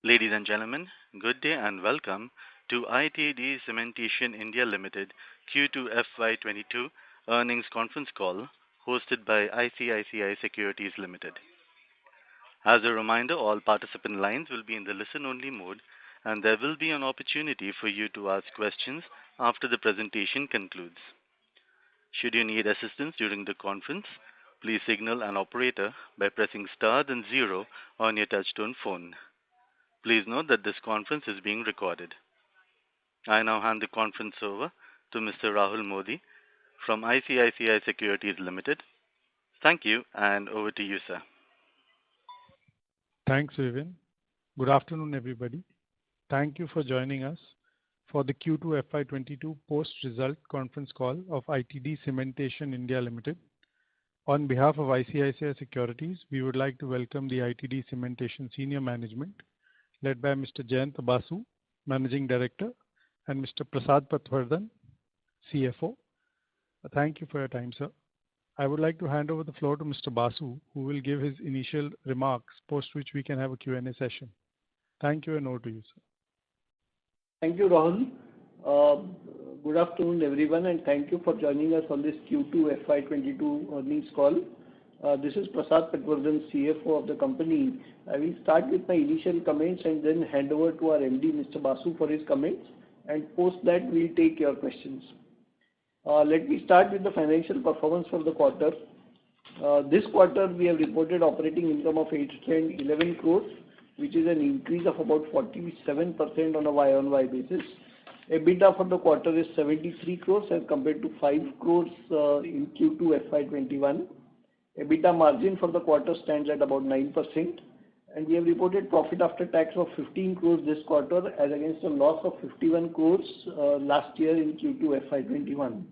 Ladies and gentlemen, good day and welcome to ITD Cementation India Limited Q2 FY22 earnings conference call hosted by ICICI Securities Limited. As a reminder, all participant lines will be in the listen-only mode, and there will be an opportunity for you to ask questions after the presentation concludes. Should you need assistance during the conference, please signal an operator by pressing star then zero on your touchtone phone. Please note that this conference is being recorded. I now hand the conference over to Mr. Rahul Modi from ICICI Securities Limited. Thank you, and over to you, sir. Thanks, Vivin. Good afternoon, everybody. Thank you for joining us for the Q2 FY22 post-result conference call of ITD Cementation India Limited. On behalf of ICICI Securities, we would like to welcome the ITD Cementation senior management, led by Mr. Jayant Basu, Managing Director, and Mr. Prasad Patwardhan, CFO. Thank you for your time, sir. I would like to hand over the floor to Mr. Basu, who will give his initial remarks, post which we can have a Q&A session. Thank you, and over to you, sir. Thank you, Rahul. Good afternoon, everyone, and thank you for joining us on this Q2 FY22 earnings call. This is Prasad Patwardhan, CFO of the company. I will start with my initial comments and then hand over to our MD, Mr. Basu, for his comments, and post that we'll take your questions. Let me start with the financial performance for the quarter. This quarter, we have reported operating income of 811 crores, which is an increase of about 47% on a Y-on-Y basis. EBITDA for the quarter is 73 crores as compared to 5 crores in Q2 FY21. EBITDA margin for the quarter stands at about 9%, and we have reported profit after tax of 15 crores this quarter as against a loss of 51 crores last year in Q2 FY21.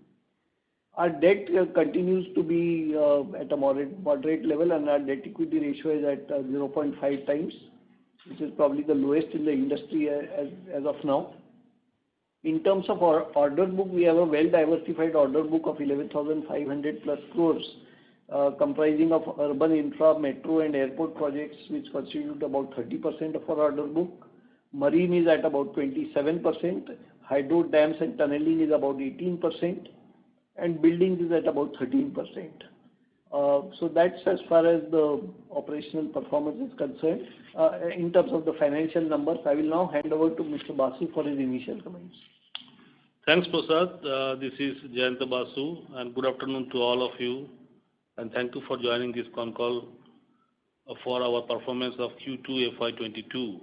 Our debt continues to be at a moderate level, and our debt equity ratio is at 0.5 times, which is probably the lowest in the industry as of now. In terms of our order book, we have a well-diversified order book of 11,500 plus crores, comprising of urban infra, metro and airport projects, which constitute about 30% of our order book. Marine is at about 27%, hydro dams and tunneling is about 18%, and buildings is at about 13%. So that's as far as the operational performance is concerned. In terms of the financial numbers, I will now hand over to Mr. Basu for his initial comments. Thanks, Prasad. This is Jayant Basu, and good afternoon to all of you. And thank you for joining this con call for our performance of Q2 FY22.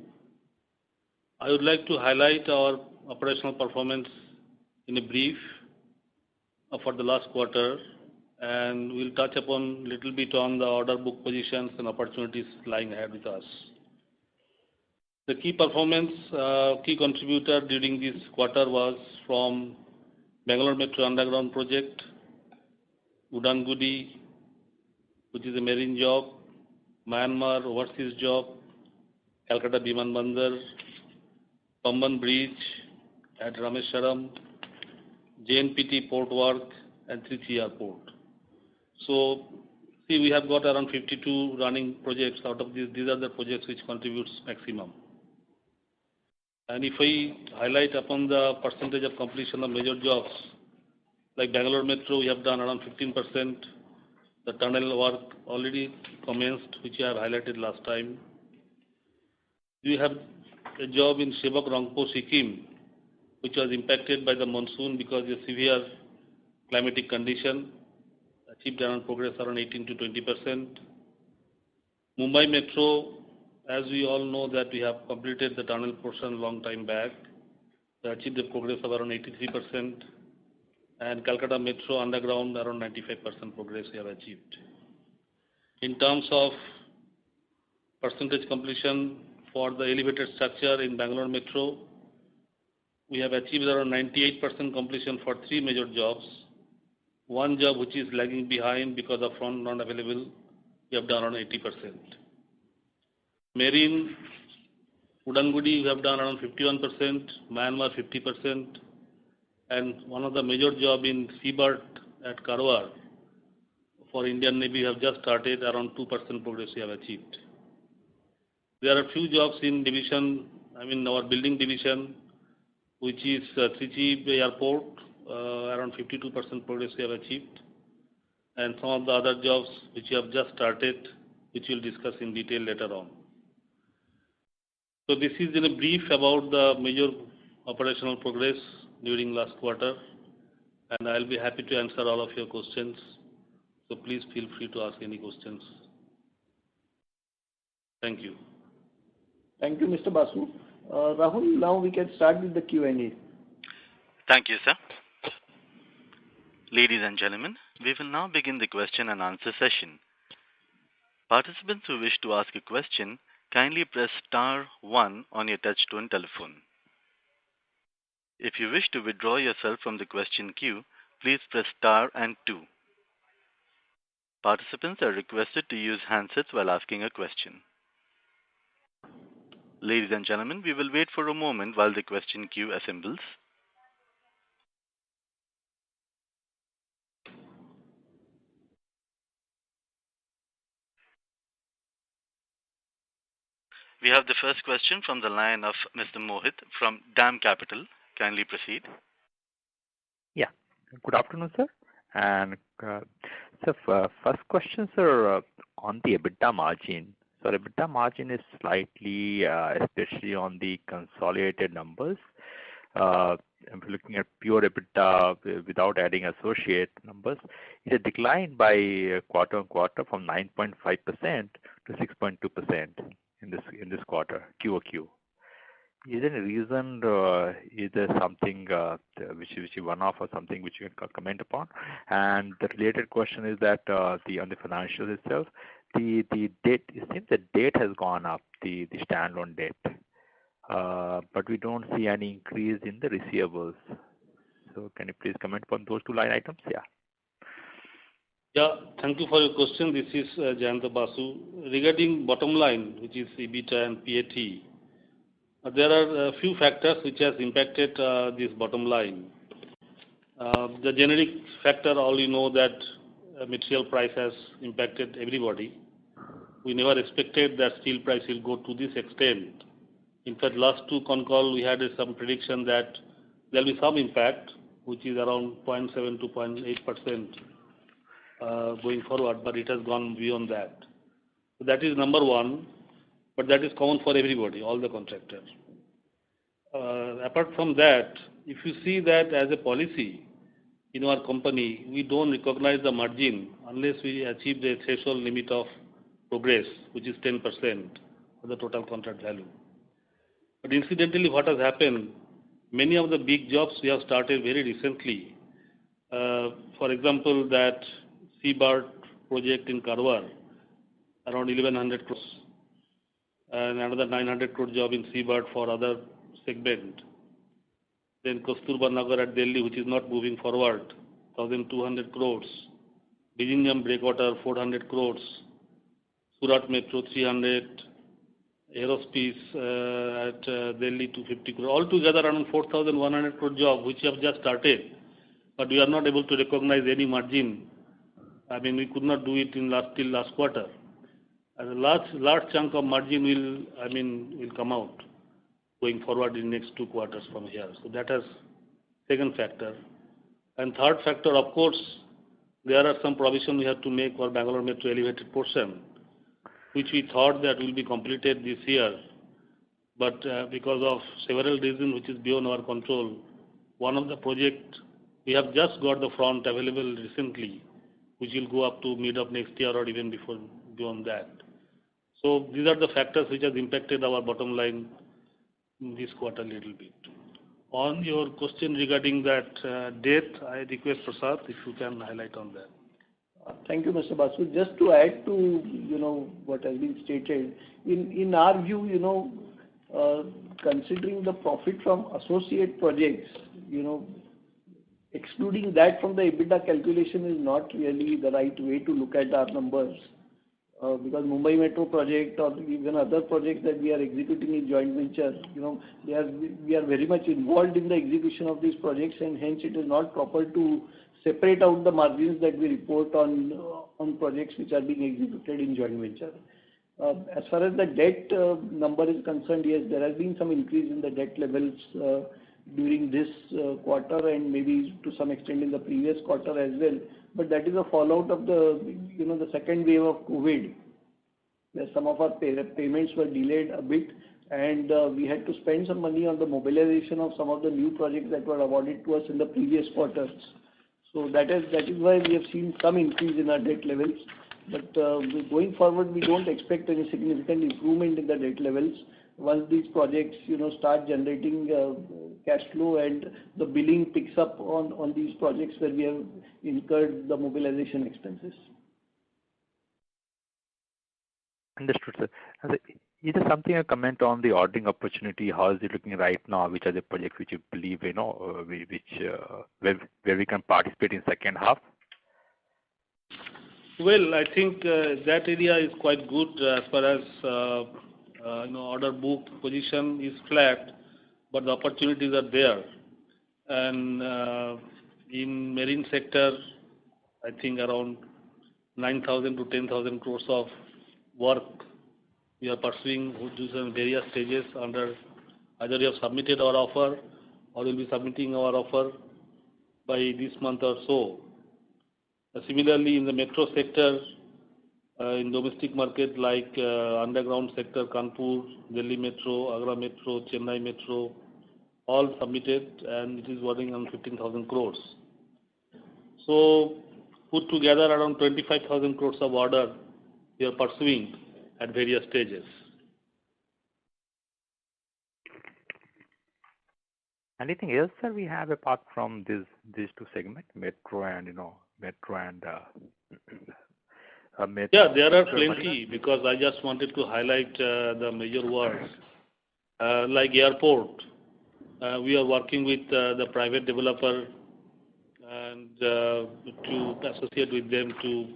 I would like to highlight our operational performance in a brief for the last quarter, and we'll touch upon a little bit on the order book positions and opportunities lying ahead with us. The key contributor during this quarter was from Bangalore Metro Underground Project, Udangudi, which is a marine job, Myanmar overseas job, Calcutta Biman Bandar, Pamban Bridge at Rameswaram, JNPT port work, and Trichy Airport. So, see, we have got around 52 running projects. Out of these are the projects which contributes maximum. And if I highlight upon the percentage of completion of major jobs, like Bangalore Metro, we have done around 15%. The tunnel work already commenced, which I have highlighted last time. We have a job in Sebok Rangpo, Sikkim, which was impacted by the monsoon because of severe climatic condition, achieved around progress around 18 to 20%. Mumbai Metro, as we all know that we have completed the tunnel portion long time back, we achieved a progress of around 83%, and Calcutta Metro Underground around 95% progress we have achieved. In terms of percentage completion for the elevated structure in Bangalore Metro, we have achieved around 98% completion for 3 major jobs. One job which is lagging behind because of fund not available, we have done around 80%. Marine, Udangudi, we have done around 51%, Myanmar 50%, and one of the major job in Seabird at Karwar for Indian Navy have just started, around 2% progress we have achieved. There are few jobs in division, our building division, which is Trichy Airport, around 52% progress we have achieved, and some of the other jobs which we have just started, which we'll discuss in detail later on. So this is in a brief about the major operational progress during last quarter, and I'll be happy to answer all of your questions. So please feel free to ask any questions. Thank you. Thank you, Mr. Basu. Rahul, now we can start with the Q&A. Thank you, sir. Ladies and gentlemen, we will now begin the question and answer session. Participants who wish to ask a question, kindly press star 1 on your touch-tone telephone. If you wish to withdraw yourself from the question queue, please press star and 2. Participants are requested to use handsets while asking a question. Ladies and gentlemen, we will wait for a moment while the question queue assembles. We have the first question from the line of Mr. Mohit from DAM Capital. Kindly proceed. Yeah. Good afternoon, sir. And first question, sir, on the EBITDA margin. So EBITDA margin is slightly, especially on the consolidated numbers. If you're looking at pure EBITDA without adding associate numbers, it has declined by quarter on quarter from 9.5% to 6.2% in this quarter, QOQ. Is there any reason? Is there something which is one-off or something which you can comment upon? And the related question is that on the financials itself, the debt, it seems the debt has gone up, the standalone debt, but we don't see any increase in the receivables. So can you please comment upon those two line items? Yeah. Yeah, thank you for your question. This is Jayanta Basu. Regarding bottom line, which is EBITDA and PAT, there are a few factors which has impacted this bottom line. The generic factor, all you know that material price has impacted everybody. We never expected that steel price will go to this extent. In fact, last two con call we had some prediction that there will be some impact, which is around 0.7 to 0.8%. Going forward, but it has gone beyond that. So that is number one, but that is common for everybody, all the contractors. Apart from that, if you see that as a policy in our company, we don't recognize the margin unless we achieve the threshold limit of progress, which is 10% of the total contract value. But incidentally, what has happened, many of the big jobs we have started very recently. For example, that Seabird project in Karwar, around 1100 crores, and another 900 crore job in Seabird for other segment. Then Kasturba Nagar at Delhi, which is not moving forward, 1200 crores. Vizhinjam Breakwater, 400 crores. Surat Metro, 300. Aerospace at Delhi, 250 crores. Altogether, around 4,100 crore job, which we have just started, but we are not able to recognize any margin. We could not do it till last quarter. And a large chunk of margin will come out going forward in next 2 quarters from here. So that is second factor. And third factor, of course, there are some provision we have to make for Bangalore Metro elevated portion, which we thought that will be completed this year. But because of several reasons which is beyond our control, one of the project, we have just got the front available recently, which will go up to mid of next year or even beyond that. So these are the factors which has impacted our bottom line in this quarter a little bit. On your question regarding that debt, I request Prasad if you can highlight on that. Thank you, Mr. Basu. Just to add to what has been stated, in our view, considering the profit from associate projects, excluding that from the EBITDA calculation is not really the right way to look at our numbers. Because Mumbai Metro project or even other projects that we are executing in joint venture, we are very much involved in the execution of these projects, and hence it is not proper to separate out the margins that we report on projects which are being executed in joint venture. As far as the debt number is concerned, yes, there has been some increase in the debt levels during this quarter and maybe to some extent in the previous quarter as well. But that is a fallout of the second wave of COVID, where some of our payments were delayed a bit, and we had to spend some money on the mobilization of some of the new projects that were awarded to us in the previous quarters. So that is why we have seen some increase in our debt levels. But going forward, we don't expect any significant improvement in the debt levels once these projects start generating cash flow and the billing picks up on these projects where we have incurred the mobilization expenses. Understood, sir. Is there something a comment on the ordering opportunity? How is it looking right now? Which are the projects which you believe where we can participate in second half? Well, I think that area is quite good as far as order book position is flat, but the opportunities are there. And in marine sector, I think around 9,000 to 10,000 crores of work we are pursuing, which is in various stages under either we have submitted our offer or will be submitting our offer by this month or so. Similarly, in the metro sector, in domestic market like underground sector, Kanpur, Delhi Metro, Agra Metro, Chennai Metro, all submitted, and it is working on 15,000 crores. So put together around 25,000 crores of order we are pursuing at various stages. Anything else, sir, we have apart from these two segments, metro and metro? Yeah, there are plenty, because I just wanted to highlight the major works. Like airport, we are working with the private developer and to associate with them to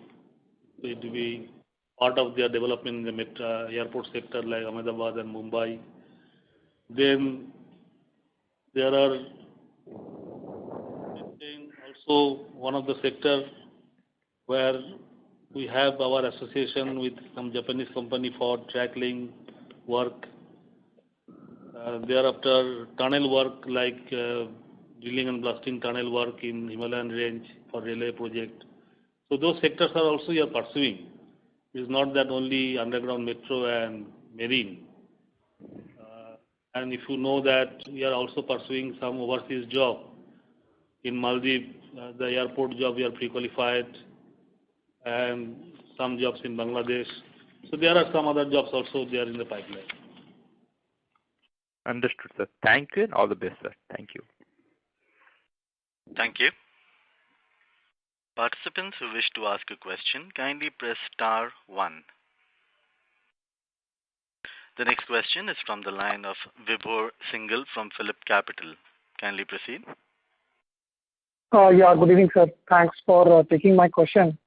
be part of their development in the airport sector like Ahmedabad and Mumbai. Then there are also one of the sector where we have our association with some Japanese company for track laying work. Thereafter, tunnel work like drilling and blasting tunnel work in Himalayan range for railway project. So those sectors are also we are pursuing. It's not that only underground metro and marine. And if you know that we are also pursuing some overseas job. In Maldives, the airport job we are pre-qualified, and some jobs in Bangladesh. So there are some other jobs also there in the pipeline. Understood, sir. Thank you and all the best, sir. Thank you. Thank you. Participants who wish to ask a question, kindly press star 1. The next question is from the line of Vibhor Singhal from Phillip Capital. Kindly proceed. Yeah, good evening, sir. Thanks for taking my question.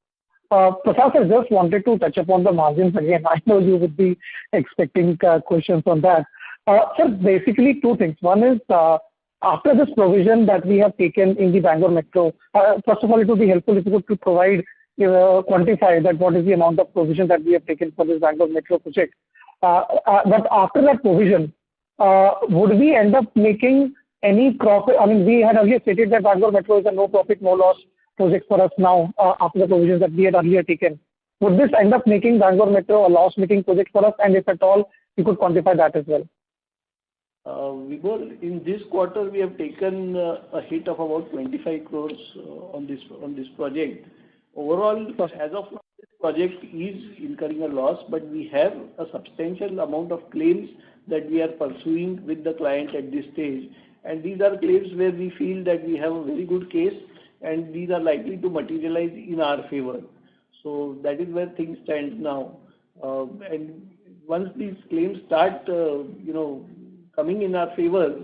Prasad, I just wanted to touch upon the margins again. I know you would be expecting questions on that. Sir, basically two things. One is, after this provision that we have taken in the Bangalore Metro, first of all, it would be helpful if you could provide, quantify that what is the amount of provision that we have taken for this Bangalore Metro project. But after that provision, would we end up making any profit? I mean, we had earlier stated that Bangalore Metro is a no profit, no loss project for us now after the provisions that we had earlier taken. Would this end up making Bangalore Metro a loss-making project for us? And if at all, you could quantify that as well. Vibhor, in this quarter, we have taken a hit of about 25 crores on this project. Overall, as of now, this project is incurring a loss, but we have a substantial amount of claims that we are pursuing with the client at this stage. And these are claims where we feel that we have a very good case, and these are likely to materialize in our favor. So that is where things stand now. And once these claims start, coming in our favor,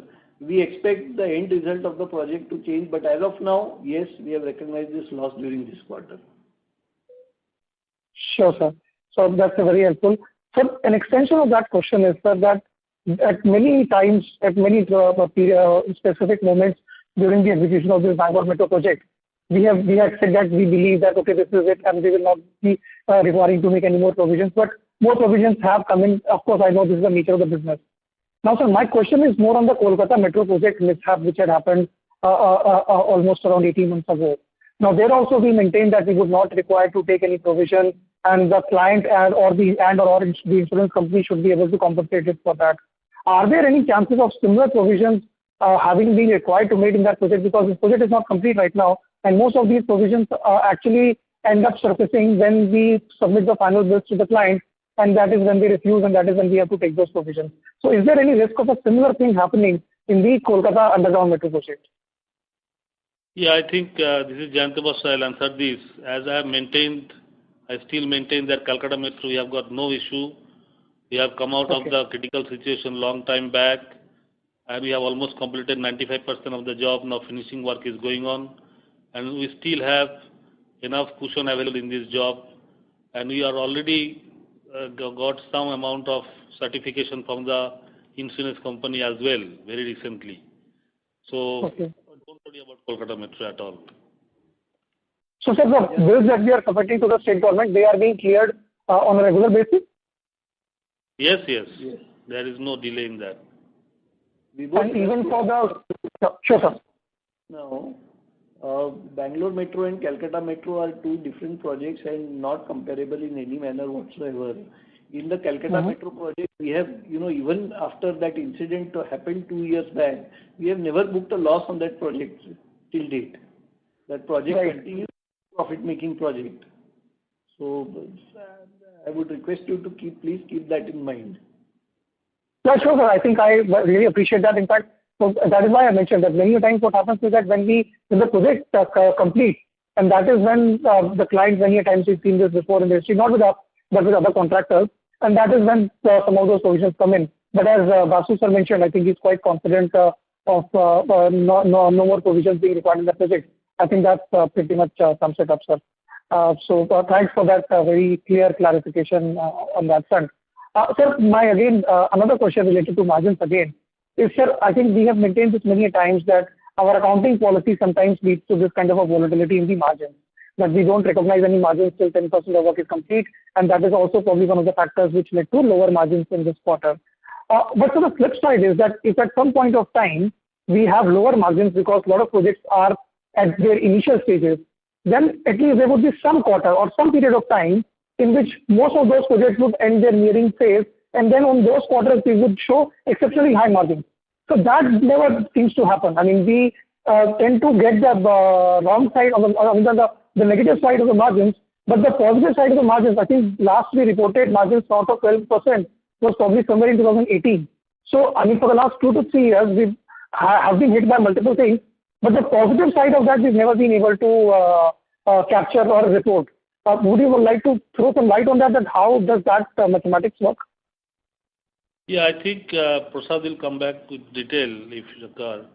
we expect the end result of the project to change. But as of now, yes, we have recognized this loss during this quarter. Sure, sir. So that's very helpful. So an extension of that question is, sir, that at many times, at many specific moments during the execution of this Bangalore Metro project, we have said that we believe that, okay, this is it, and we will not be requiring to make any more provisions. But more provisions have come in. Of course, I know this is the nature of the business. Now, sir, my question is more on the Kolkata Metro project mishap, which had happened almost around 18 months ago. Now, there also we maintained that we would not require to take any provision, and the client or the insurance company should be able to compensate it for that. Are there any chances of similar provisions having been required to made in that project? Because this project is not complete right now, and most of these provisions actually end up surfacing when we submit the final bills to the client, and that is when they refuse, and that is when we have to take those provisions. So is there any risk of a similar thing happening in the Kolkata Underground Metro project? Yeah, I think this is Jayant Basa. I'll answer this. As I have maintained, I still maintain that Calcutta Metro, we have got no issue. We have come out of the critical situation long time back, and we have almost completed 95% of the job. Now finishing work is going on, and we still have enough cushion available in this job, and we are already got some amount of certification from the insurance company as well very recently. So don't worry about Kolkata Metro at all. So, sir, the bills that we are submitting to the state government, they are being cleared on a regular basis? Yes. There is no delay in that. And even for the... Sure, sir. Now, Bangalore Metro and Calcutta Metro are two different projects and not comparable in any manner whatsoever. In the Calcutta Metro project, we have, even after that incident happened 2 years back, we have never booked a loss on that project till date. That project continues profit-making project. So I would request you to please keep that in mind. Yeah, sure, sir. I think I really appreciate that. In fact, so that is why I mentioned that many times what happens is that when the project complete, and that is when the client, many times we've seen this before in the history, not with us, but with other contractors, and that is when some of those provisions come in. But as Basu sir mentioned, I think he's quite confident of no more provisions being required in the project. I think that pretty much sums it up, sir. So thanks for that very clear clarification on that front. Sir, another question related to margins again is, sir, I think we have maintained this many times that our accounting policy sometimes leads to this kind of a volatility in the margins, that we don't recognize any margins till 10% of work is complete, and that is also probably one of the factors which led to lower margins in this quarter. But so the flip side is that if at some point of time we have lower margins because a lot of projects are at their initial stages, then at least there would be some quarter or some period of time in which most of those projects would end their nearing phase, and then on those quarters we would show exceptionally high margins. So that never seems to happen. I mean, we tend to get the wrong side of the negative side of the margins, but the positive side of the margins, I think last we reported margins north of 12% was probably somewhere in 2018. So, I mean, for the last 2 to 3 years, we have been hit by multiple things, but the positive side of that we've never been able to capture or report. Would you like to throw some light on that, how does that mathematics work? Yeah, I think Prasad will come back with detail if required.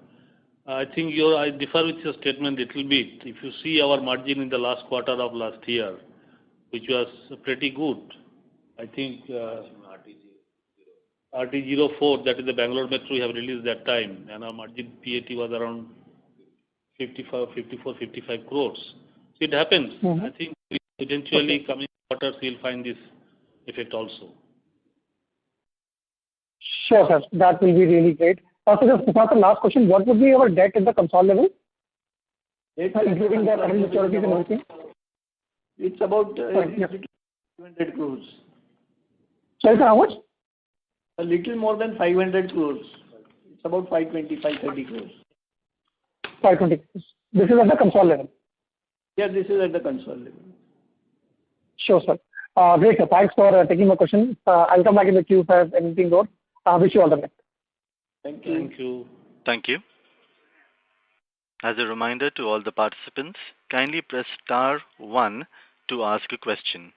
I think I differ with your statement a little bit. If you see our margin in the last quarter of last year, which was pretty good, I think RT04, that is the Bangalore Metro, we have released that time, and our margin PAT was around 54, 55 crores. So it happens. I think eventually coming quarters we'll find this effect also. Sure, sir. That will be really great. Also, just the last question, what would be our debt at the consolidated level? Including the current maturities and everything? It's about 500 crores. Sorry, sir, how much? A little more than 500 crores. It's about 520, 530 crores. 520 crores. This is at the consolidated level? Yeah, this is at the consolidated level. Sure, sir. Great, sir. Thanks for taking my question. I'll come back in the queue if I have anything more. Wish you all the best. Thank you. Thank you. Thank you. As a reminder to all the participants, kindly press star 1 to ask a question.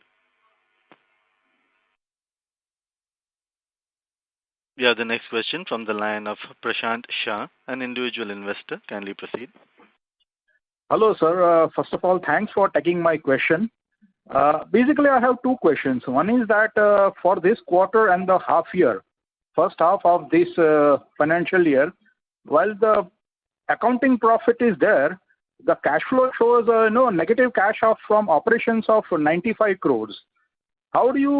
We have the next question from the line of Prashant Shah, an individual investor. Kindly proceed. Hello, sir. First of all, thanks for taking my question. Basically, I have 2 questions. One is that for this quarter and the first half of this financial year, while the accounting profit is there, the cash flow shows negative cash from operations of 95 crores. how do you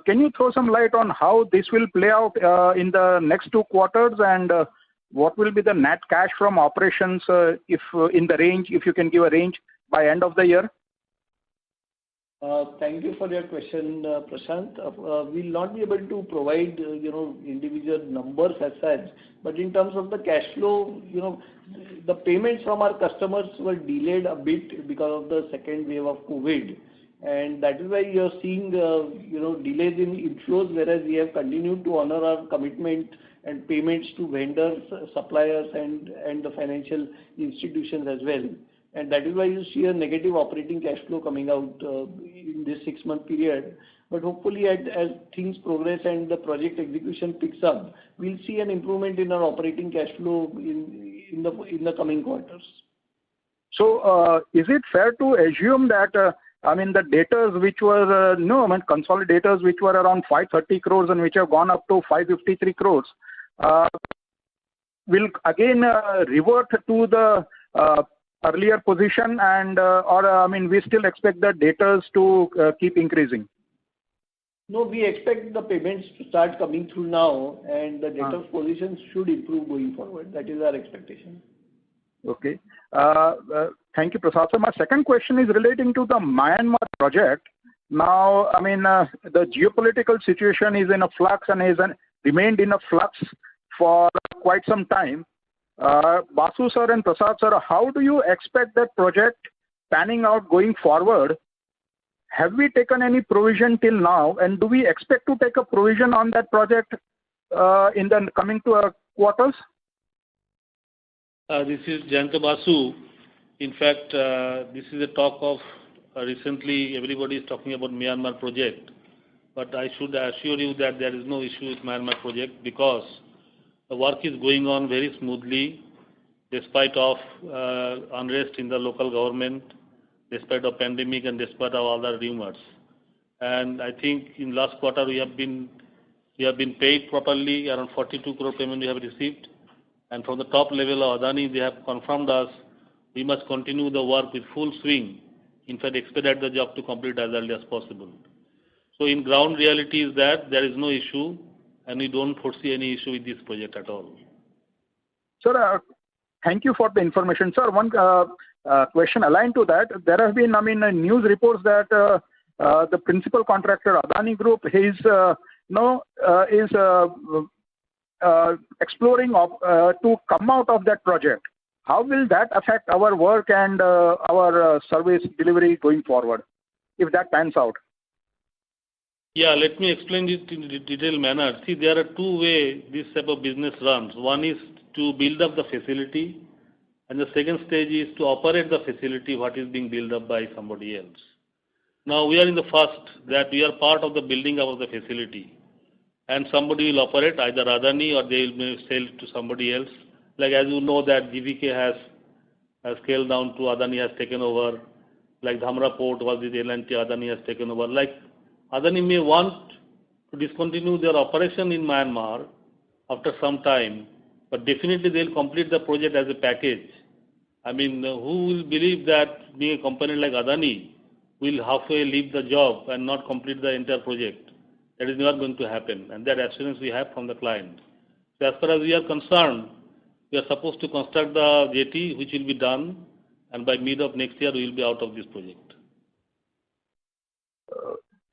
can you throw some light on how this will play out in the next 2 quarters, and what will be the net cash from operations, if in the range, if you can give a range by end of the year? Thank you for your question, Prashant. We'll not be able to provide, individual numbers as such, but in terms of the cash flow, the payments from our customers were delayed a bit because of the second wave of COVID. And that is why you're seeing, delays in inflows, whereas we have continued to honor our commitment and payments to vendors, suppliers, and the financial institutions as well. And that is why you see a negative operating cash flow coming out in this 6-month period. But hopefully, as things progress and the project execution picks up, we'll see an improvement in our operating cash flow in the coming quarters. So, is it fair to assume that the debtors which were consolidators which were around 530 crores and which have gone up to 553 crores will again revert to the earlier position, and we still expect the debtors to keep increasing? No, we expect the payments to start coming through now, and the debtors positions should improve going forward. That is our expectation. Okay. Thank you, Prasad. So my second question is relating to the Myanmar project. Now, the geopolitical situation is in a flux and remained in a flux for quite some time. Basu sir and Prasad sir, how do you expect that project panning out going forward? Have we taken any provision till now, and do we expect to take a provision on that project in the coming quarters? This is Jayanta Basu. In fact, this is a talk of recently everybody is talking about Myanmar project. But I should assure you that there is no issue with Myanmar project, because the work is going on very smoothly despite of unrest in the local government, despite of pandemic, and despite of other rumors. And I think in last quarter we have been paid properly. Around 42 crore payment we have received. And from the top level of Adani, they have confirmed us we must continue the work with full swing. In fact, expedite the job to complete as early as possible. So in ground reality is that there is no issue, and we don't foresee any issue with this project at all. Sir, thank you for the information. Sir, one question aligned to that. There have been, news reports that the principal contractor, Adani Group, is exploring to come out of that project. How will that affect our work and our service delivery going forward, if that pans out? Yeah, let me explain it in a detailed manner. See, there are two ways this type of business runs. One is to build up the facility, and the second stage is to operate the facility what is being built up by somebody else. Now, we are in the first, that we are part of the building up of the facility, and somebody will operate, either Adani or they will sell to somebody else. Like as you know that GVK has scaled down to Adani has taken over, like Dhamra Port was with L&T, Adani has taken over. Like Adani may want to discontinue their operation in Myanmar after some time, but definitely they will complete the project as a package. Who will believe that being a company like Adani will halfway leave the job and not complete the entire project? That is not going to happen, and that assurance we have from the client. So as far as we are concerned, we are supposed to construct the jetty, which will be done, and by mid of next year we will be out of this project.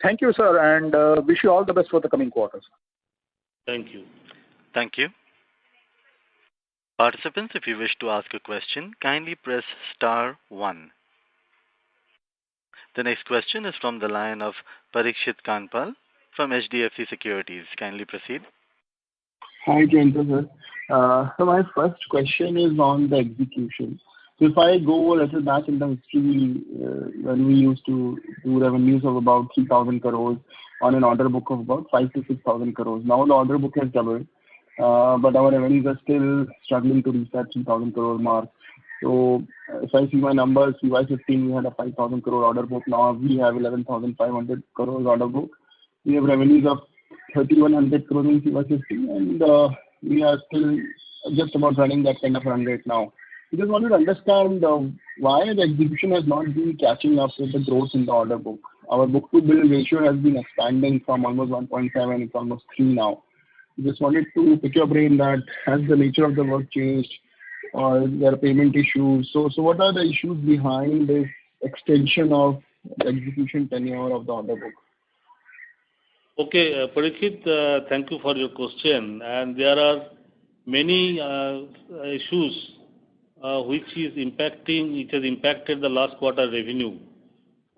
Thank you, sir, and wish you all the best for the coming quarters. Thank you. Thank you. Participants, if you wish to ask a question, kindly press star 1. The next question is from the line of Parikshit Kanpal from HDFC Securities. Kindly proceed. Hi, Jayanta sir. So my first question is on the execution. So if I go a little back in the history, when we used to do revenues of about 3,000 crores on an order book of about 5 to 6,000 crores. Now the order book has doubled, but our revenues are still struggling to reach that 3,000 crore mark. So if I see my numbers, CY15 we had a 5,000 crore order book. Now we have 11,500 crores order book. We have revenues of 3,100 crores in CY15, and we are still just about running that kind of run rate now. We just wanted to understand why the execution has not been catching up with the growth in the order book. our book-to-bill ratio has been expanding from almost 1.7, it's almost 3 now. Just wanted to pick your brain that has the nature of the work changed or there are payment issues. So what are the issues behind this extension of the execution tenure of the order book? Okay, Parikshit, thank you for your question. And there are many issues which has impacted the last quarter revenue.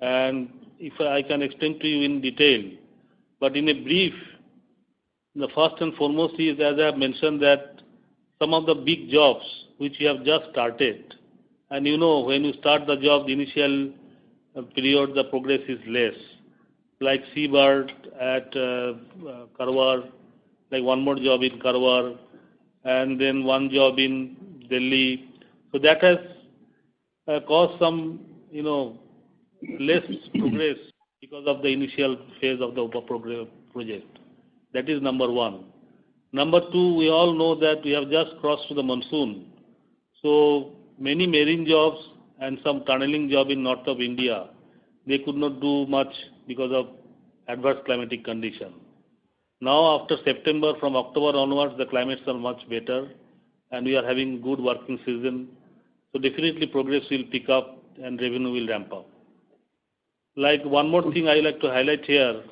And if I can explain to you in detail, but in a brief, the first and foremost is, as I have mentioned, that some of the big jobs which we have just started, and when you start the job, the initial period, the progress is less. Like Seabird at Karwar, like one more job in Karwar, and then one job in Delhi. So that has caused some, less progress because of the initial phase of the project. That is number one. Number two, we all know that we have just crossed to the monsoon. So many marine jobs and some tunneling job in north of India, they could not do much because of adverse climatic condition. Now after September, from October onwards, the climates are much better and we are having good working season. So definitely progress will pick up and revenue will ramp up. Like one more thing I like to highlight here,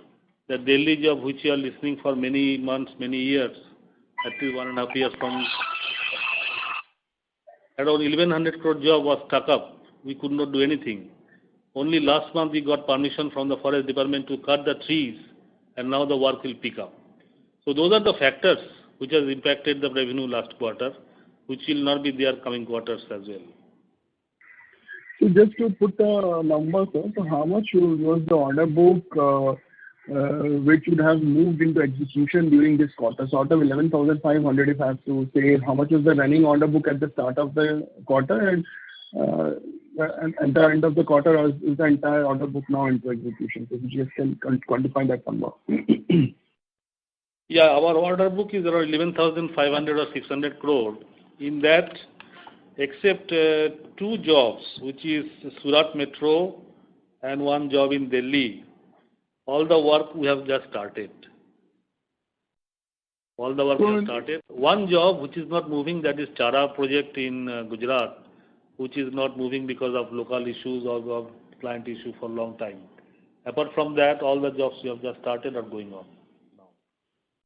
the Delhi job which you are listening for many months, many years, at least 1.5 years from, around 1100 crore job was stuck up. We could not do anything. Only last month we got permission from the forest department to cut the trees and now the work will pick up. So those are the factors which has impacted the revenue last quarter, which will not be there coming quarters as well. So just to put a number, sir, so how much was the order book which would have moved into execution during this quarter? So out of 11,500, if I have to say, how much was the running order book at the start of the quarter, and at the end of the quarter, or is the entire order book now into execution? So you just can quantify that number. Yeah, our order book is around 11,500 or 600 crore. In that, except 2 jobs, which is Surat Metro and one job in Delhi, all the work we have just started. All the work we have started. One job which is not moving, that is Chara project in Gujarat, which is not moving because of local issues or client issue for a long time. Apart from that, all the jobs we have just started are going on.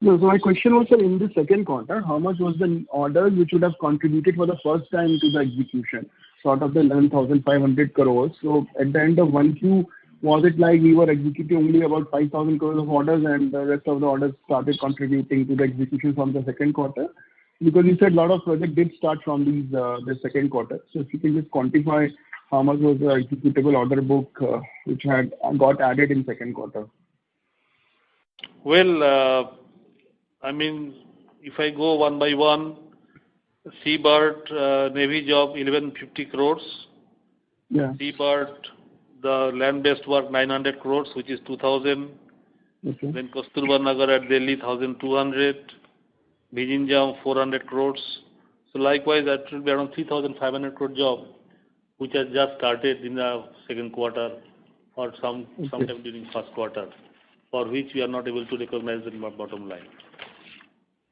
No, so my question was, sir, in the second quarter, how much was the orders which would have contributed for the first time to the execution? So out of the 11,500 crores. So at the end of 1Q, was it like we were executing only about 5,000 crores of orders and the rest of the orders started contributing to the execution from the second quarter? Because you said a lot of projects did start from the second quarter. So if you can just quantify how much was the executable order book which had got added in second quarter? Well, if I go one by one, Seabird Navy job 1150 crores. Yeah. Seabird, the land-based work 900 crores, which is 2,000. Okay. Then Kasturba Nagar at Delhi 1,200. Vizhinjam 400 crores. So likewise, that will be around 3,500 crore job, which has just started in the second quarter or sometime during first quarter, for which we are not able to recognize the bottom line.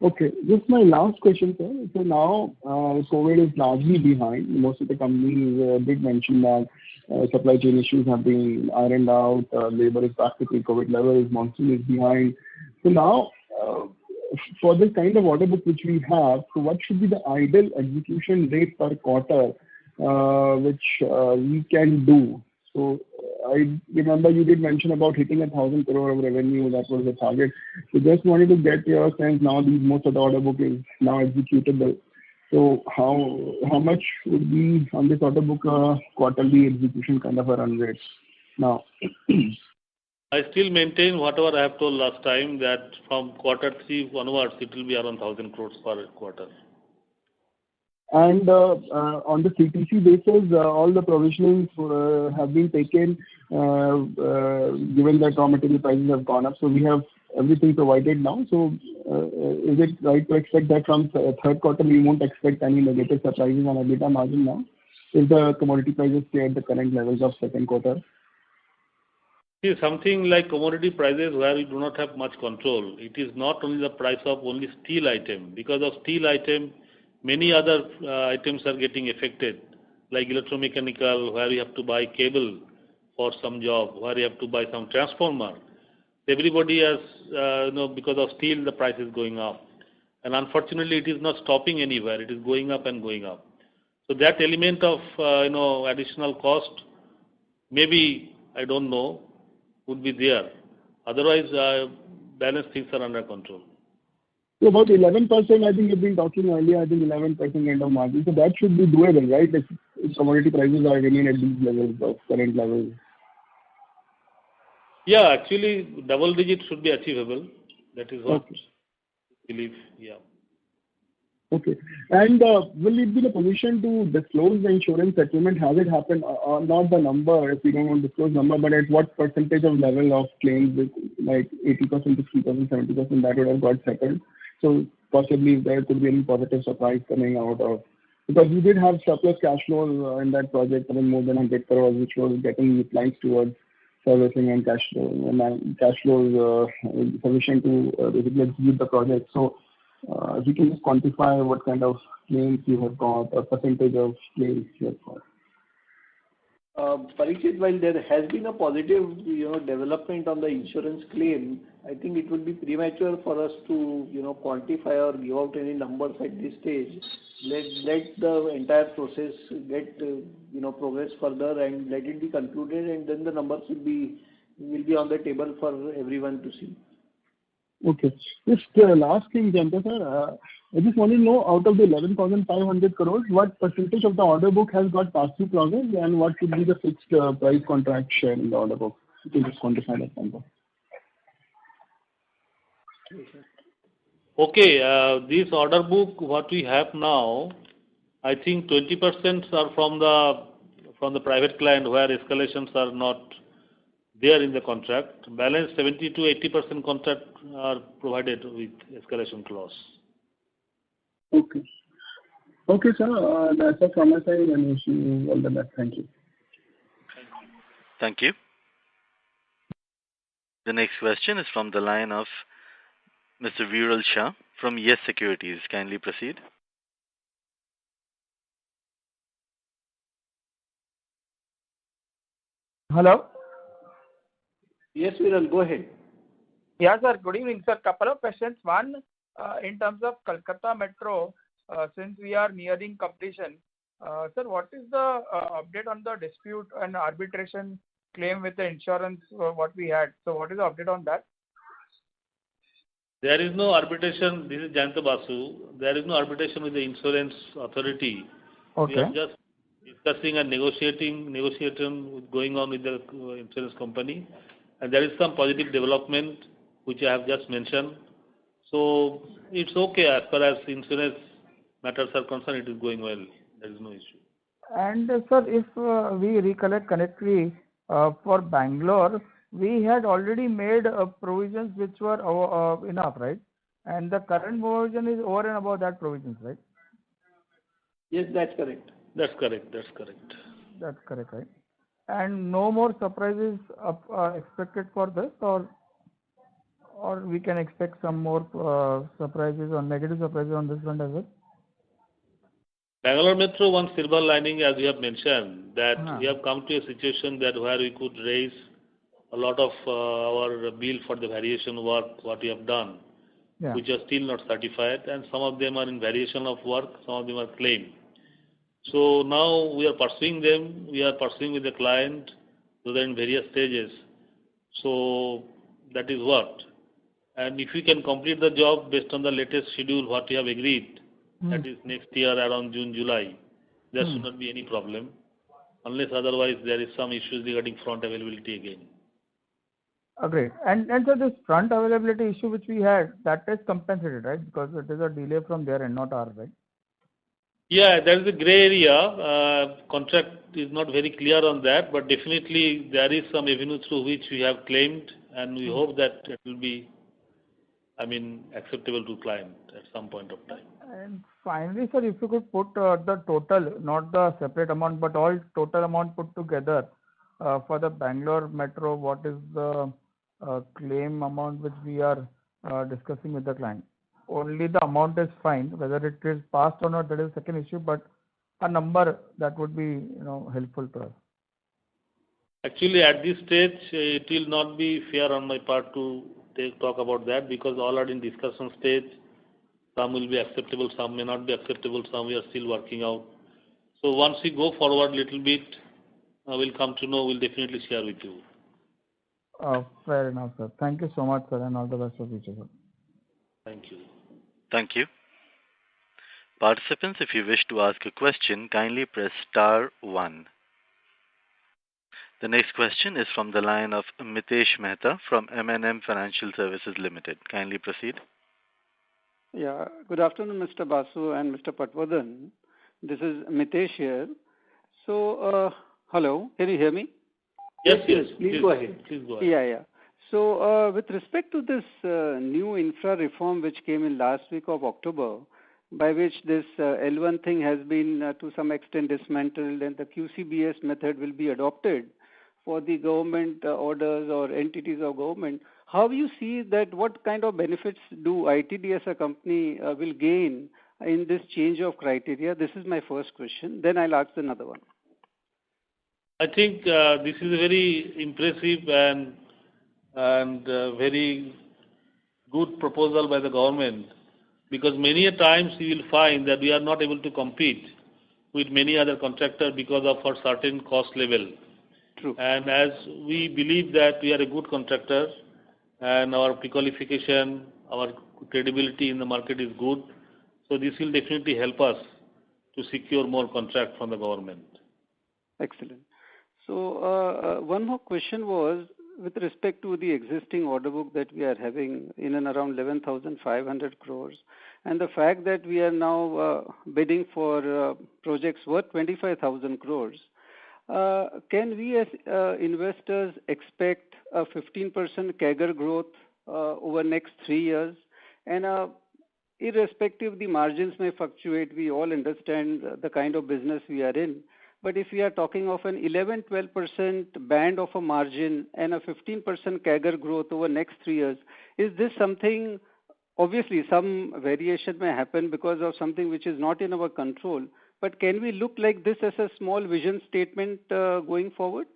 Okay, just my last question, sir. So now COVID is largely behind. Most of the companies did mention that supply chain issues have been ironed out, labor is back to pre-COVID levels, monsoon is behind. So now, for this kind of order book which we have, so what should be the ideal execution rate per quarter which we can do? So I remember you did mention about hitting 1,000 crore of revenue, that was the target. So just wanted to get your sense now most of the order book is now executable. So how much would be on this order book quarterly execution kind of a run rate now? I still maintain whatever I have told last time, that from quarter 3 onwards it will be around 1,000 crores per quarter. And on the CTC basis, all the provisionings have been taken given that raw material prices have gone up. So we have everything provided now. So is it right to expect that from third quarter we won't expect any negative surprises on EBITDA margin now if the commodity prices stay at the current levels of second quarter? See, something like commodity prices where we do not have much control. It is not only the price of only steel item. Because of steel item, many other items are getting affected, like electromechanical, where you have to buy cable for some job, where you have to buy some transformer. Everybody has, because of steel, the price is going up. And unfortunately, it is not stopping anywhere. It is going up and going up. So that element of, additional cost, maybe, I don't know, would be there. Otherwise, balance things are under control. So about 11%, I think you've been talking earlier, I think 11% kind of margin. So that should be doable, right? If commodity prices are remaining at these levels of current levels. Yeah, actually, double digit should be achievable. That is what I believe, yeah. Okay. And will it be in a position to disclose the insurance settlement? Has it happened, not the number, if you don't want to disclose number, but at what percentage of level of claims, like 80%, 60%, 70%, that would have got settled? So possibly there could be any positive surprise coming out of, because we did have surplus cash flows in that project, I mean more than 100 crores, which was getting utilized towards servicing and cash flow, and cash flows sufficient to basically execute the project. So if you can just quantify what kind of claims you have got, or percentage of claims you have got. Parikshit, while there has been a positive, development on the insurance claim, I think it would be premature for us to, quantify or give out any numbers at this stage. Let the entire process get, progress further and let it be concluded, and then the numbers will be on the table for everyone to see. Okay. Just last thing, Jayanta sir, I just want to know, out of the 11,500 crores, what percentage of the order book has got pass-through clauses, and what should be the fixed price contract share in the order book? You can just quantify that number. Okay, this order book, what we have now, I think 20% are from the private client where escalations are not there in the contract. Balance 70 to 80% contract are provided with escalation clause. Okay. Okay, sir. That's all from my side, and wish you all the best. Thank you. Thank you. The next question is from the line of Mr. Viral Shah from Yes Securities. Kindly proceed. Hello? Yes, Viral, go ahead. Yeah, sir. Good evening, sir. Couple of questions. One, in terms of Kolkata Metro, since we are nearing completion, sir, what is the update on the dispute and arbitration claim with the insurance what we had? So what is the update on that? There is no arbitration. This is Jayanta Basu. There is no arbitration with the insurance authority. Okay. We are just discussing and negotiating going on with the insurance company. And there is some positive development which I have just mentioned. So it's okay as far as insurance matters are concerned, it is going well. There is no issue. And sir, if we recollect correctly, for Bangalore, we had already made provisions which were enough, right? And the current provision is over and above that provisions, right? Yes, that's correct. That's correct. That's correct. That's correct, right? And no more surprises expected for this, or we can expect some more surprises or negative surprises on this front as well? Bangalore Metro, one silver lining, as you have mentioned, that we have come to a situation that where we could raise a lot of our bill for the variation work, what we have done, which are still not certified, and some of them are in variation of work, some of them are claim. So now we are pursuing them, we are pursuing with the client, so they're in various stages. So that is what. And if we can complete the job based on the latest schedule, what we have agreed, that is next year around June, July, there should not be any problem, unless otherwise there is some issues regarding front availability again. Agreed. And so this front availability issue which we had, that is compensated, right? Because it is a delay from there and not ours, right? Yeah, there is a gray area. Contract is not very clear on that, but definitely there is some avenue through which we have claimed, and we hope that it will be, acceptable to client at some point of time. And finally, sir, if you could put the total, not the separate amount, but all total amount put together for the Bangalore Metro, what is the claim amount which we are discussing with the client? Only the amount is fine. Whether it is passed or not, that is the second issue, but a number that would be helpful to us. Actually, at this stage, it will not be fair on my part to talk about that because all are in discussion stage. Some will be acceptable, some may not be acceptable, some we are still working out. So once we go forward a little bit, we'll come to know, we'll definitely share with you. Fair enough, sir. Thank you so much, sir, and all the best for future, sir. Thank you. Thank you. Participants, if you wish to ask a question, kindly press star 1. The next question is from the line of Mitesh Mehta from M&M Financial Services Limited. Kindly proceed. Yeah. Good afternoon, Mr. Basu and Mr. Patwardhan. This is Mitesh here. So, hello, can you hear me? Yes. Please go ahead. Yeah. So, with respect to this new infra reform which came in last week of October, by which this L1 thing has been to some extent dismantled and the QCBS method will be adopted for the government orders or entities of government, how you see that, what kind of benefits do ITD as a company will gain in this change of criteria? This is my first question. Then I'll ask another one. I think this is a very impressive and very good proposal by the government because many a times you will find that we are not able to compete with many other contractors because of our certain cost level. True. And as we believe that we are a good contractor and our pre-qualification, our credibility in the market is good, so this will definitely help us to secure more contract from the government. Excellent. So one more question was with respect to the existing order book that we are having in and around 11,500 crores and the fact that we are now bidding for projects worth 25,000 crores. Can we as investors expect a 15% CAGR growth over next 3 years? And irrespective, the margins may fluctuate. We all understand the kind of business we are in. But if we are talking of an 11-12% band of a margin and a 15% CAGR growth over next 3 years, is this something? Obviously, some variation may happen because of something which is not in our control. But can we look like this as a small vision statement going forward?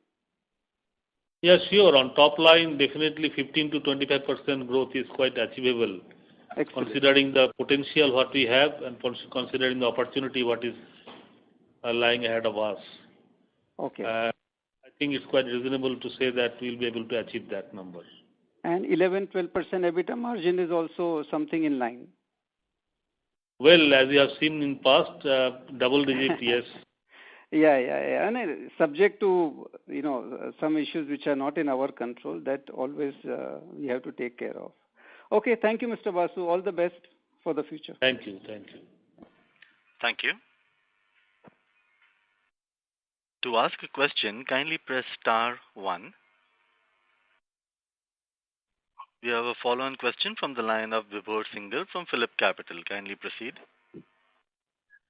Yes, sure. On top line, definitely 15 to 25% growth is quite achievable. Excellent. Considering the potential what we have and considering the opportunity what is lying ahead of us. Okay. I think it's quite reasonable to say that we'll be able to achieve that number. And 11-12% EBITDA margin is also something in line. Well, as you have seen in past, double digit, yes. Yeah. And subject to some issues which are not in our control, that always we have to take care of. Okay, thank you, Mr. Basu. All the best for the future. Thank you. Thank you. To ask a question, kindly press star 1. We have a follow-on question from the line of Vibhor Singhal from Phillip Capital. Kindly proceed.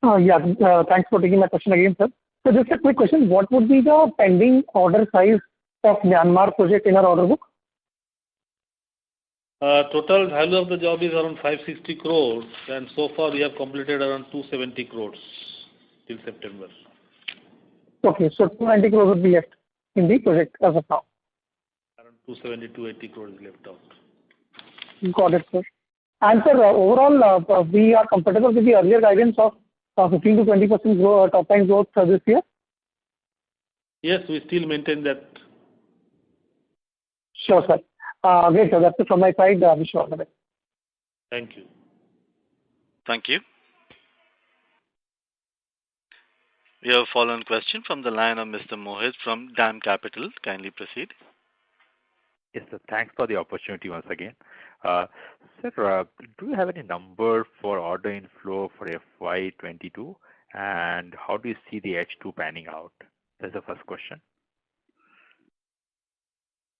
Thanks for taking my question again, sir. So just a quick question. What would be the pending order size of Myanmar project in our order book? Total value of the job is around 560 crores and so far we have completed around 270 crores till September. Okay, so 290 crores would be left in the project as of now. Around 270 to 80 crores left out. Got it, sir. And sir, overall, we are comfortable with the earlier guidance of 15 to 20% top line growth this year? Yes, we still maintain that. Sure, sir. Great, sir. That's it from my side. Wish you all the best. Thank you. Thank you. We have a follow-on question from the line of Mr. Mohit from DAM Capital. Kindly proceed. Yes, sir. Thanks for the opportunity once again. Sir, do you have any number for order inflow for FY22 and how do you see the H2 panning out? That's the first question.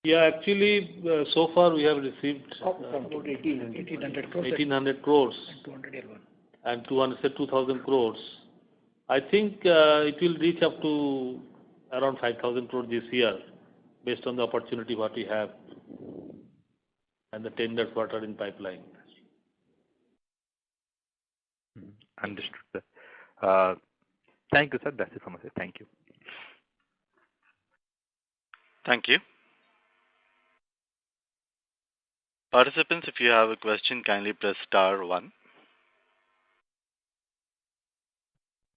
Yeah, actually, so far we have received about 1,800 crores. 1,800 crores. And 2,000 crores. I think it will reach up to around 5,000 crore this year, based on the opportunity what we have and the tenders what are in pipeline. Understood, sir. Thank you, sir. That's it from my side. Thank you. Thank you. Participants, if you have a question, kindly press star 1.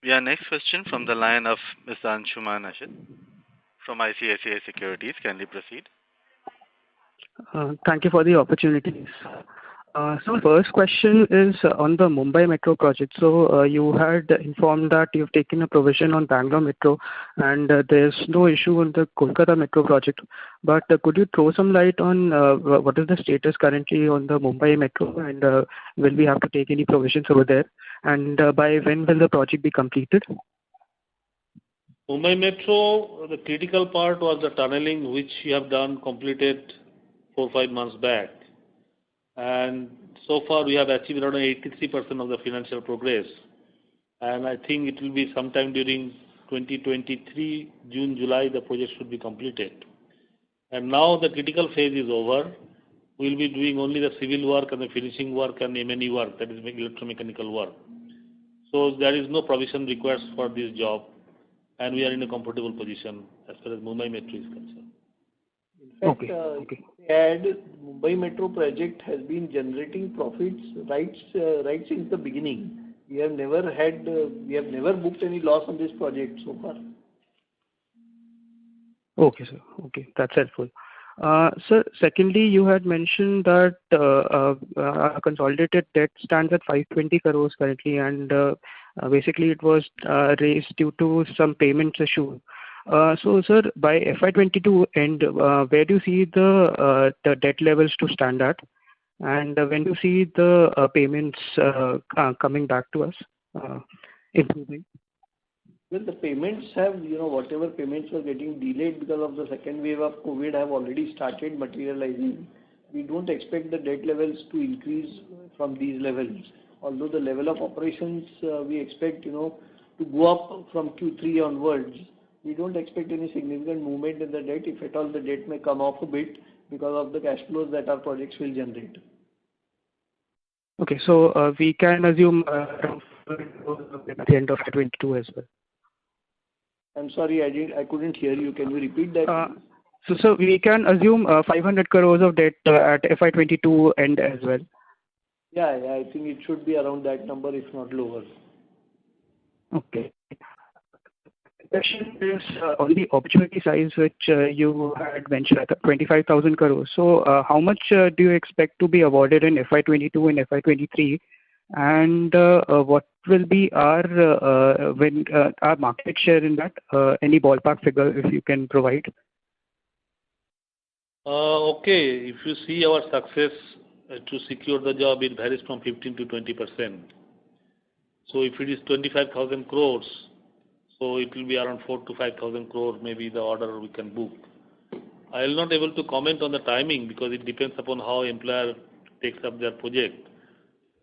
We have next question from the line of Mr. Anshuman Ashit from ICICI Securities. Kindly proceed. Thank you for the opportunity. So my first question is on the Mumbai Metro project. So you had informed that you've taken a provision on Bangalore Metro and there's no issue on the Kolkata Metro project. But could you throw some light on what is the status currently on the Mumbai Metro and will we have to take any provisions over there? And by when will the project be completed? Mumbai Metro, the critical part was the tunneling which we have done, completed 4-5 months back. And so far we have achieved around 83% of the financial progress. And I think it will be sometime during 2023, June, July, the project should be completed. And now the critical phase is over. We will be doing only the civil work and the finishing work and M&E work, that is electromechanical work. So there is no provision required for this job. And we are in a comfortable position as far as Mumbai Metro is concerned. In fact, add Mumbai Metro project has been generating profits right since the beginning. We have never booked any loss on this project so far. Okay, sir. Okay, that's helpful. Sir, secondly, you had mentioned that our consolidated debt stands at 520 crores currently, and basically it was raised due to some payments issue. So, sir, by FY22 end, where do you see the debt levels to stand at? And when do you see the payments coming back to us, improving? Well, the payments have, whatever payments were getting delayed because of the second wave of COVID have already started materializing. We don't expect the debt levels to increase from these levels. Although the level of operations we expect, to go up from Q3 onwards, we don't expect any significant movement in the debt. If at all, the debt may come off a bit because of the cash flows that our projects will generate. Okay, so we can assume around at the end of 2022 as well. I'm sorry, I couldn't hear you. Can you repeat that? So we can assume 500 crores of debt at FY22 end as well. Yeah, I think it should be around that number, if not lower. Okay. The question is on the opportunity size which you had mentioned at 25,000 crores. So how much do you expect to be awarded in FY22 and FY23? And what will be our market share in that? Any ballpark figure if you can provide? Okay, if you see our success to secure the job, it varies from 15 to 20%. So if it is 25,000 crores, so it will be around 4 to 5,000 crores, maybe the order we can book. I will not able to comment on the timing because it depends upon how employer takes up their project.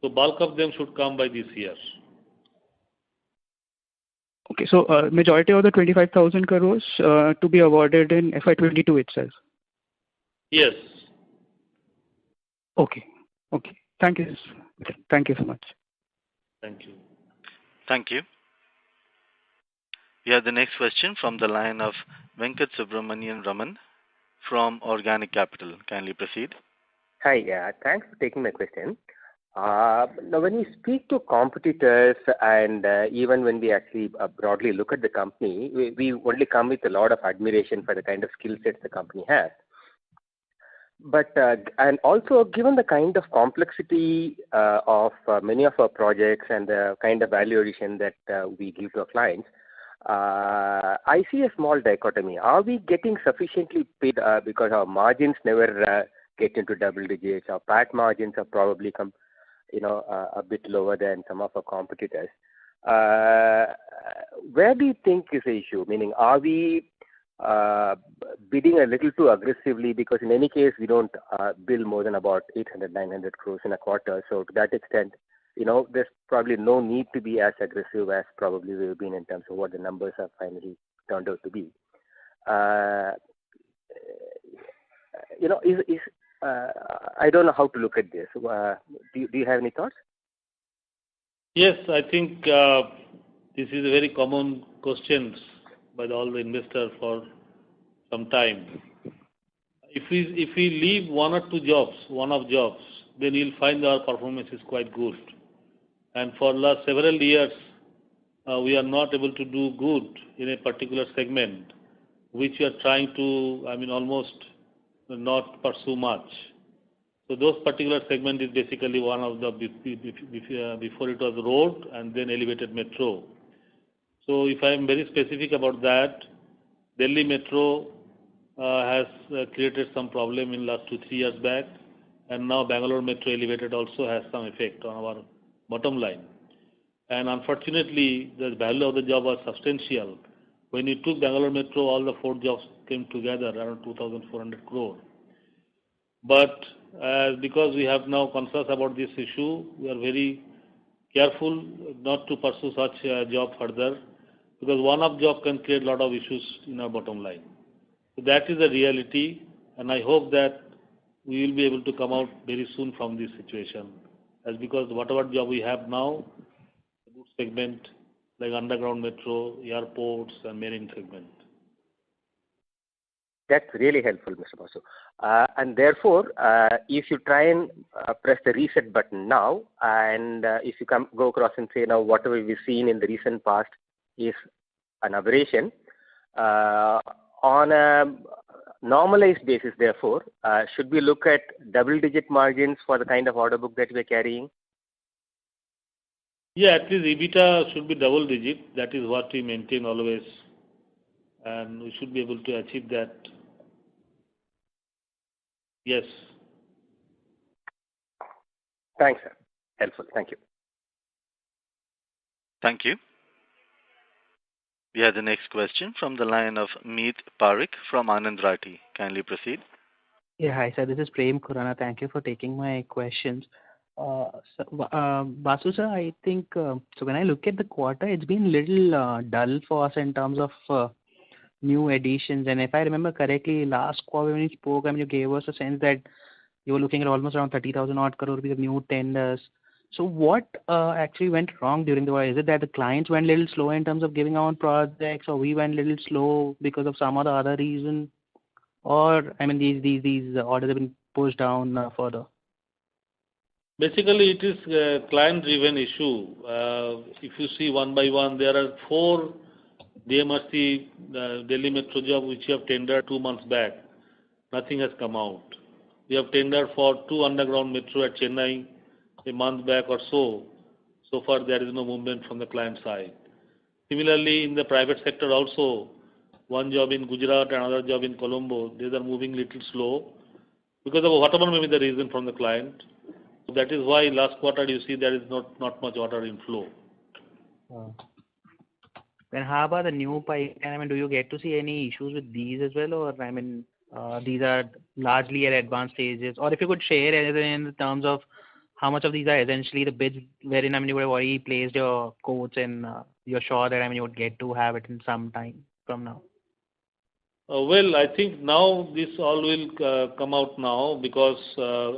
So bulk of them should come by this year. Okay, so majority of the 25,000 crores to be awarded in FY22 itself? Yes. Okay. Thank you. Thank you so much. Thank you. Thank you. We have the next question from the line of Venkat Subramanian Raman from Organic Capital. Kindly proceed. Hi, thanks for taking my question. Now, when we speak to competitors and even when we actually broadly look at the company, we only come with a lot of admiration for the kind of skill sets the company has. But and also given the kind of complexity of many of our projects and the kind of value addition that we give to our clients, I see a small dichotomy. Are we getting sufficiently paid because our margins never get into double digits? Our PAT margins are probably a bit lower than some of our competitors. Where do you think is the issue? Meaning, are we bidding a little too aggressively? Because in any case, we don't bill more than about 800-900 crores in a quarter. So to that extent, there's probably no need to be as aggressive as probably we've been in terms of what the numbers have finally turned out to be. I don't know how to look at this. Do you have any thoughts? Yes, I think this is a very common question by all the investors for some time. If we leave one-off jobs, then you'll find our performance is quite good. And for last several years, we are not able to do good in a particular segment, which we are trying to, almost not pursue much. So those particular segment is basically one of the, before it was road and then elevated metro. So if I am very specific about that, Delhi Metro has created some problem in last 2-3 years back, and now Bangalore Metro elevated also has some effect on our bottom line. And unfortunately, the value of the job was substantial. When you took Bangalore Metro, all the 4 jobs came together around 2,400 crore. But because we have now conscious about this issue, we are very careful not to pursue such a job further, because one-off job can create a lot of issues in our bottom line. So that is the reality, and I hope that we will be able to come out very soon from this situation. As because whatever job we have now, a good segment like underground metro, airports, and marine segment. That's really helpful, Mr. Basu. And therefore, if you try and press the reset button now, and if you go across and say now whatever we've seen in the recent past is an aberration, on a normalized basis, therefore, should we look at double-digit margins for the kind of order book that we're carrying? Yeah, at least EBITDA should be double-digit. That is what we maintain always, and we should be able to achieve that. Yes. Thanks, sir. Helpful. Thank you. Thank you. We have the next question from the line of Meet Parikh from Anand Rathi. Kindly proceed. Yeah, hi sir. This is Prem Khurana. Thank you for taking my questions. Basu sir, I think so. When I look at the quarter, it's been little dull for us in terms of new additions. And if I remember correctly, last quarter when you spoke, you gave us a sense that you were looking at almost around 30,000 odd crore rupees of new tenders. So what actually went wrong during the quarter? Is it that the clients went a little slow in terms of giving out projects, or we went a little slow because of some other reason? Or, these orders have been pushed down further? Basically, it is a client-driven issue. If you see one by one, there are 4 DMRC Delhi Metro job which we have tendered 2 months back. Nothing has come out. We have tendered for 2 underground metro at Chennai a month back or so. So far, there is no movement from the client side. Similarly, in the private sector also, one job in Gujarat, another job in Colombo, these are moving little slow because of whatever may be the reason from the client. So that is why last quarter you see there is not much order inflow. Then how about the new pipeline? Do you get to see any issues with these as well, or these are largely at advanced stages? Or if you could share anything in terms of how much of these are essentially the bids wherein you would have already placed your quotes and you're sure that you would get to have it in some time from now? Well, I think now this all will come out now because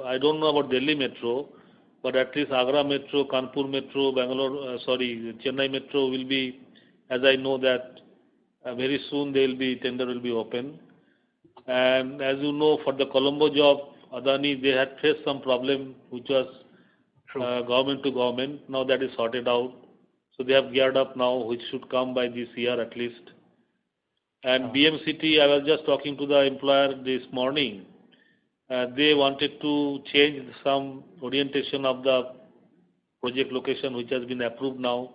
I don't know about Delhi Metro, but at least Agra Metro, Kanpur Metro, Chennai Metro will be, as I know that very soon tender will be open. And as you know, for the Colombo job, Adani, they had faced some problem which was government to government. Now that is sorted out. So they have geared up now, which should come by this year at least. And BMCT, I was just talking to the employer this morning. They wanted to change some orientation of the project location, which has been approved now,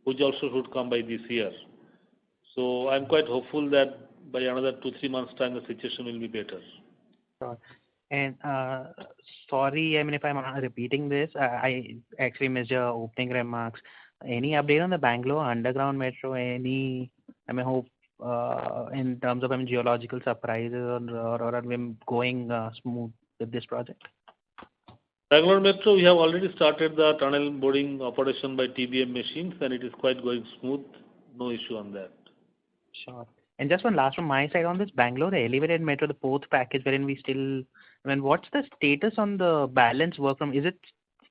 which also should come by this year. So I'm quite hopeful that by another 2-3 months' time, the situation will be better. Sure. And sorry, if I'm repeating this, I actually missed your opening remarks. Any update on the Bangalore Underground Metro? Any, hope in terms of geological surprises, or are we going smooth with this project? Bangalore Metro, we have already started the tunnel boring operation by TBM machines, and it is quite going smooth. No issue on that. Sure. And just one last from my side on this Bangalore elevated metro, the fourth package wherein we still, I mean, what's the status on the balance work from? Is it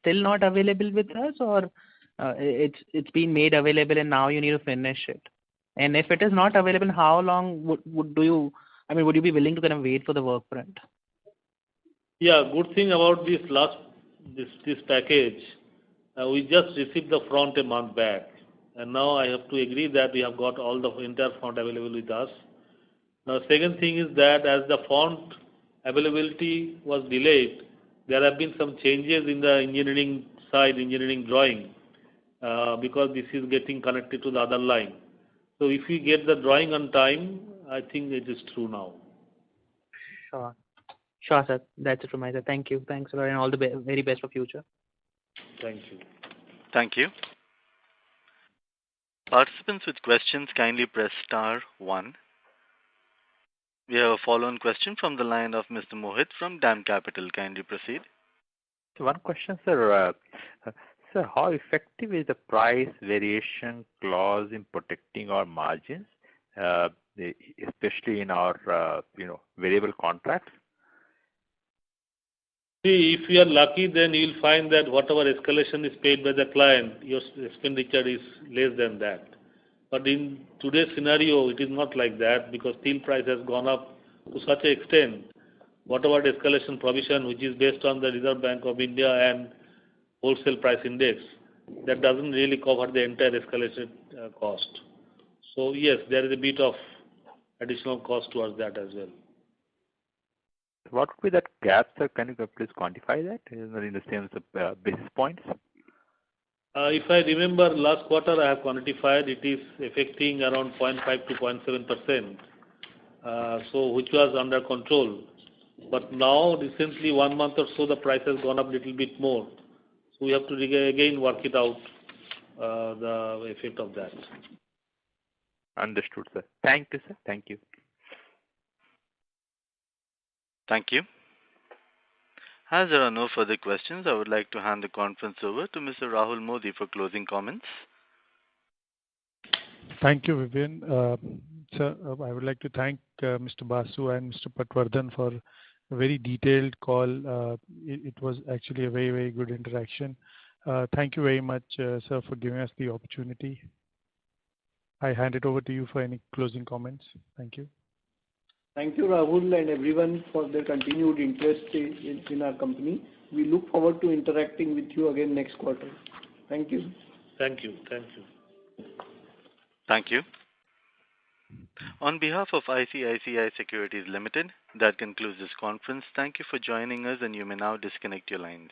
still not available with us, or it's been made available and now you need to finish it? And if it is not available, how long would you, I mean, would you be willing to kind of wait for the work front? Yeah, good thing about this package, we just received the front a month back, and now I have to agree that we have got all the entire front available with us. Now, second thing is that as the font availability was delayed, there have been some changes in the engineering side, engineering drawing, because this is getting connected to the other line. So if we get the drawing on time, I think it is true now. Sure. Sure, sir. That's it from my side. Thank you. Thanks a lot, and all the very best for future. Thank you. Thank you. Participants with questions, kindly press star 1. We have a follow-on question from the line of Mr. Mohit from DAM Capital. Kindly proceed. So one question, sir. Sir, how effective is the price variation clause in protecting our margins, especially in our variable contracts? See, if you are lucky, then you will find that whatever escalation is paid by the client, your expenditure is less than that. But in today's scenario, it is not like that, because steel price has gone up to such an extent. Whatever the escalation provision, which is based on the Reserve Bank of India and wholesale price index, that doesn't really cover the entire escalation cost. So yes, there is a bit of additional cost towards that as well. What would be that gap, sir? Can you please quantify that in the sense of basis points? If I remember last quarter, I have quantified it is affecting around 0.5 to 0.7%, so which was under control. But now, recently, 1 month or so, the price has gone up a little bit more. So we have to again work it out, the effect of that. Understood, sir. Thank you, sir. Thank you. Thank you. As there are no further questions, I would like to hand the conference over to Mr. Rahul Modi for closing comments. Thank you, Vivian. Sir, I would like to thank Mr. Basu and Mr. Patwardhan for a very detailed call. It was actually a very, very good interaction. Thank you very much, sir, for giving us the opportunity. I hand it over to you for any closing comments. Thank you. Thank you, Rahul, and everyone for their continued interest in our company. We look forward to interacting with you again next quarter. Thank you. Thank you. Thank you. Thank you. On behalf of ICICI Securities Limited, that concludes this conference. Thank you for joining us, and you may now disconnect your lines.